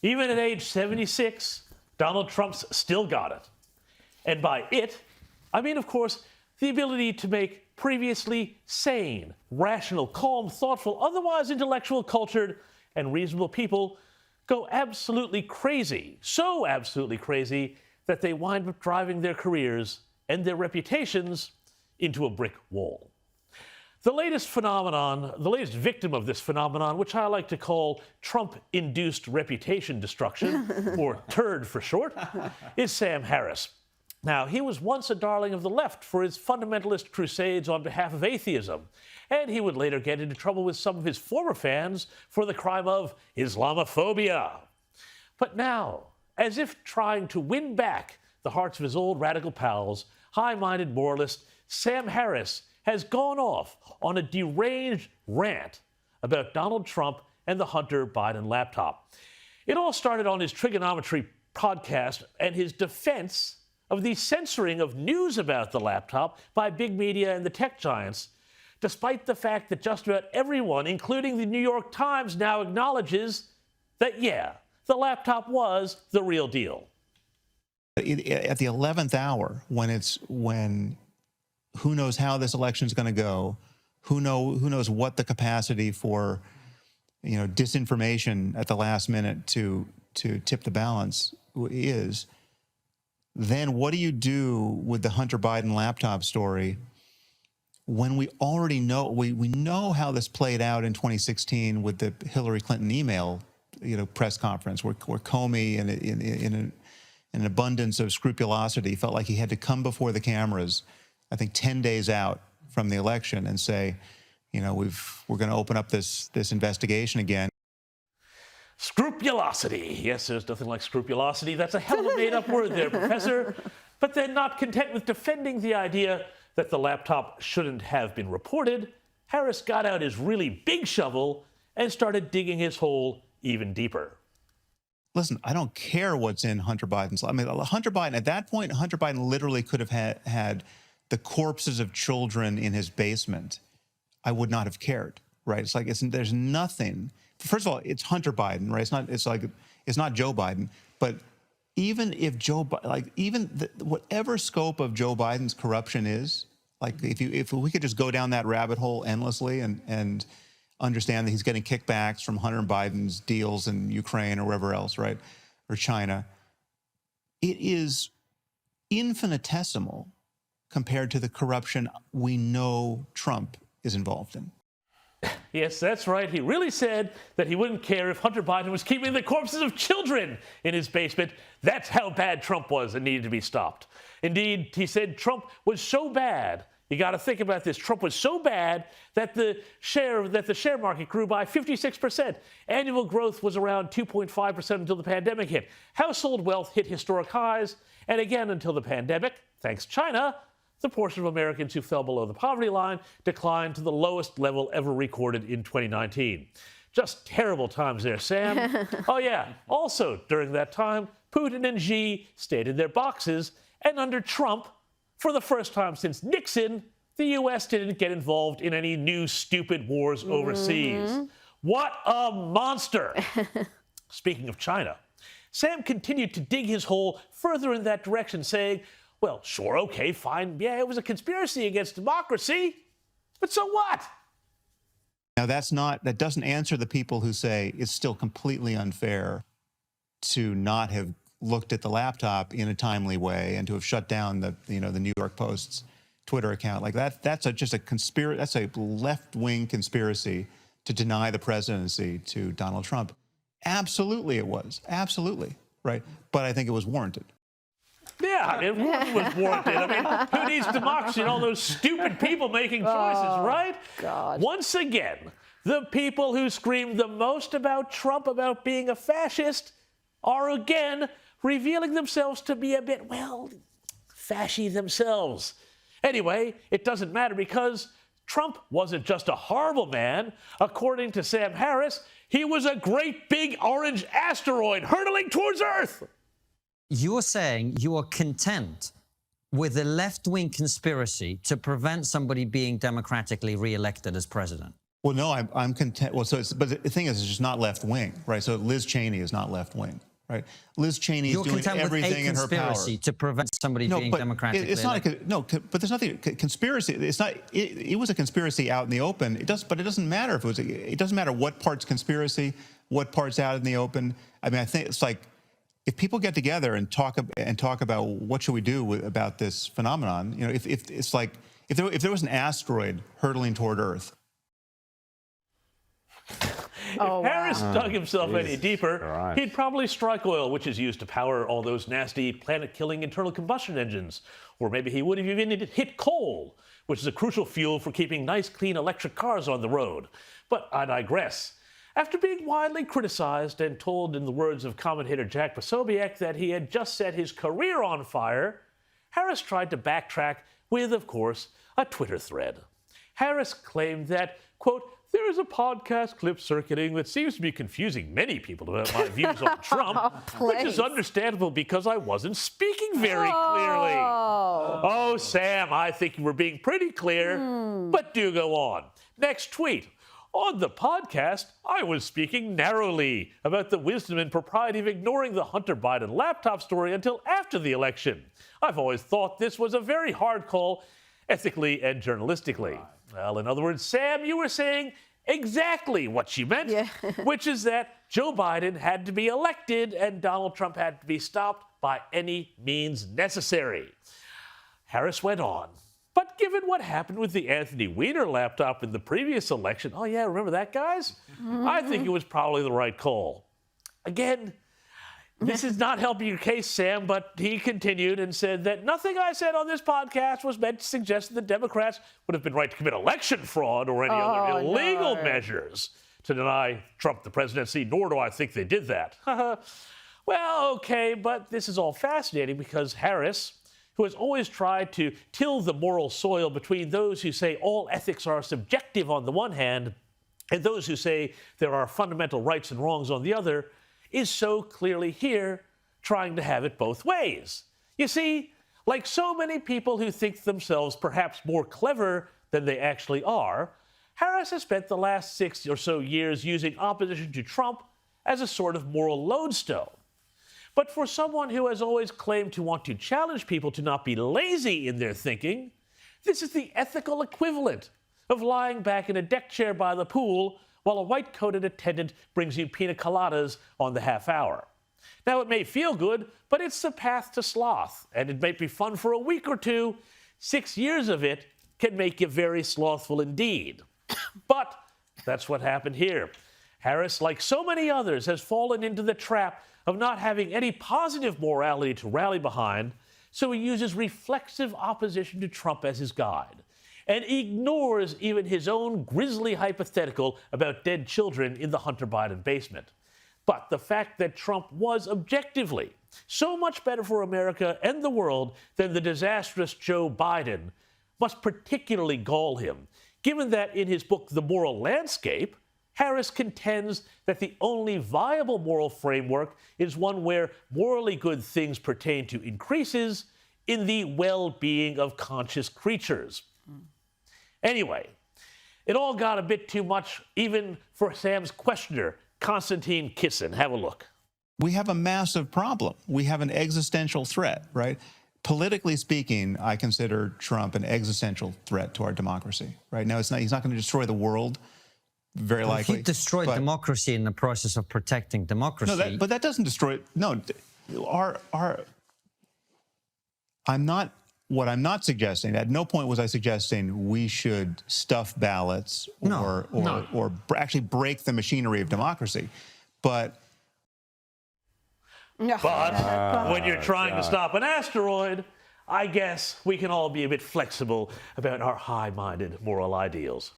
Even at age 76, Donald Trump's still got it. And by it, I mean, of course, the ability to make previously sane, rational, calm, thoughtful, otherwise intellectual, cultured, and reasonable people go absolutely crazy, so absolutely crazy that they wind up driving their careers and their reputations into a brick wall. The latest victim of this phenomenon, which I like to call Trump-induced reputation destruction, or TURD for short, is Sam Harris. Now, he was once a darling of the left for his fundamentalist crusades on behalf of atheism, and he would later get into trouble with some of his former fans for the crime of Islamophobia. But now, as if trying to win back the hearts of his old radical pals, high-minded moralist Sam Harris has gone off on a deranged rant about Donald Trump and the Hunter Biden laptop. It all started on his trigonometry podcast and his defense of the censoring of news about the laptop by big media and the tech giants, despite the fact that just about everyone, including the New York Times, now acknowledges that, yeah, the laptop was the real deal. At the 11th hour, when who knows how this election is going to go, who knows what the capacity for, disinformation at the last minute to tip the balance is, then what do you do with the Hunter Biden laptop story when we already know, we know how this played out in 2016 with the Hillary Clinton email, press conference where Comey, in an abundance of scrupulosity, felt like he had to come before the cameras, I think 10 days out from the election, and say, we're going to open up this investigation again. Scrupulosity. Yes, there's nothing like scrupulosity. That's a hell of a made-up word there, Professor. But then, not content with defending the idea that the laptop shouldn't have been reported, Harris got out his really big shovel and started digging his hole even deeper. Listen, I don't care what's in Hunter Biden's. Hunter Biden, at that point, Hunter Biden literally could have had the corpses of children in his basement. I would not have cared, right? It's like, there's nothing. First of all, it's Hunter Biden, right? It's not Joe Biden. But even if whatever scope of Joe Biden's corruption is, like if we could just go down that rabbit hole endlessly and understand that he's getting kickbacks from Hunter Biden's deals in Ukraine or wherever else, right? Or China, it is infinitesimal compared to the corruption we know Trump is involved in. Yes, that's right. He really said that he wouldn't care if Hunter Biden was keeping the corpses of children in his basement. That's how bad Trump was and needed to be stopped. Indeed, he said Trump was so bad. You got to think about this. Trump was so bad that the share market grew by 56%. Annual growth was around 2.5% until the pandemic hit. Household wealth hit historic highs. And again, until the pandemic, thanks China, the portion of Americans who fell below the poverty line declined to the lowest level ever recorded in 2019. Just terrible times there, Sam. Oh, yeah. Also, during that time, Putin and Xi stayed in their boxes. And under Trump, for the first time since Nixon, the U.S. didn't get involved in any new stupid wars overseas. What a monster! Speaking of China, Sam continued to dig his hole further in that direction, saying, well, sure, okay, fine. Yeah, it was a conspiracy against democracy. But so what? Now, that doesn't answer the people who say it's still completely unfair to not have looked at the laptop in a timely way and to have shut down the New York Post's Twitter account. Like that's just a conspiracy. That's a left-wing conspiracy to deny the presidency to Donald Trump. Absolutely, it was. Absolutely, right? But I think it was warranted. Yeah, it was warranted. I mean, who needs democracy and all those stupid people making choices, right? God. Once again, the people who screamed the most about Trump, about being a fascist, are again revealing themselves to be a bit, well, fashy themselves. Anyway, it doesn't matter because Trump wasn't just a horrible man. According to Sam Harris, he was a great big orange asteroid hurtling towards Earth. You're saying you are content with a left-wing conspiracy to prevent somebody being democratically re-elected as president? Well, no, I'm content. Well, but the thing is, it's just not left wing, right? So Liz Cheney is not left wing, right? Liz Cheney is doing everything in her power. You're content with a conspiracy to prevent somebody being democratically elected. But there's nothing conspiracy. It's not. It was a conspiracy out in the open. But it doesn't matter if it was. It doesn't matter what part's conspiracy, what part's out in the open. I mean, I think it's like if people get together and talk about what should we do about this phenomenon. You know, if it's like if there was an asteroid hurtling toward Earth. If Harris dug himself any deeper, he'd probably strike oil, which is used to power all those nasty planet-killing internal combustion engines. Or maybe he would have even hit coal, which is a crucial fuel for keeping nice, clean electric cars on the road. But I digress. After being widely criticized and told, in the words of commentator Jack Posobiec, that he had just set his career on fire, Harris tried to backtrack with, of course, a Twitter thread. Harris claimed that, quote, there is a podcast clip circulating that seems to be confusing many people about my views on Trump, which is understandable because I wasn't speaking very clearly. Oh, Sam, I think you were being pretty clear, but do go on. Next tweet. On the podcast, I was speaking narrowly about the wisdom and propriety of ignoring the Hunter Biden laptop story until after the election. I've always thought this was a very hard call, ethically and journalistically. Well, in other words, Sam, you were saying exactly what she meant, which is that Joe Biden had to be elected and Donald Trump had to be stopped by any means necessary. Harris went on. But given what happened with the Anthony Weiner laptop in the previous election, oh yeah, remember that, guys? I think it was probably the right call. Again, this is not helping your case, Sam, but he continued and said that nothing I said on this podcast was meant to suggest that the Democrats would have been right to commit election fraud or any other illegal measures to deny Trump the presidency, nor do I think they did that. Well, okay, but this is all fascinating because Harris, who has always tried to till the moral soil between those who say all ethics are subjective on the one hand and those who say there are fundamental rights and wrongs on the other, is so clearly here trying to have it both ways. You see, like so many people who think themselves perhaps more clever than they actually are, Harris has spent the last 6 or so years using opposition to Trump as a sort of moral lodestone. But for someone who has always claimed to want to challenge people to not be lazy in their thinking, this is the ethical equivalent of lying back in a deck chair by the pool while a white-coated attendant brings you pina coladas on the half hour. Now, it may feel good, but it's the path to sloth, and it may be fun for a week or two. 6 years of it can make you very slothful indeed. But that's what happened here. Harris, like so many others, has fallen into the trap of not having any positive morality to rally behind, so he uses reflexive opposition to Trump as his guide and ignores even his own grisly hypothetical about dead children in the Hunter Biden basement. But the fact that Trump was objectively so much better for America and the world than the disastrous Joe Biden must particularly gall him, given that in his book, The Moral Landscape, Harris contends that the only viable moral framework is one where morally good things pertain to increases in the well-being of conscious creatures. Anyway, it all got a bit too much, even for Sam's questioner, Konstantin Kisin. Have a look. We have a massive problem. We have an existential threat, right? Politically speaking, I consider Trump an existential threat to our democracy. Right now, he's not going to destroy the world. Very likely. He destroyed democracy in the process of protecting democracy. No, but that doesn't destroy it. No, what I'm not suggesting, at no point was I suggesting we should stuff ballots or actually break the machinery of democracy. But when you're trying to stop an asteroid, I guess we can all be a bit flexible about our high-minded moral ideals.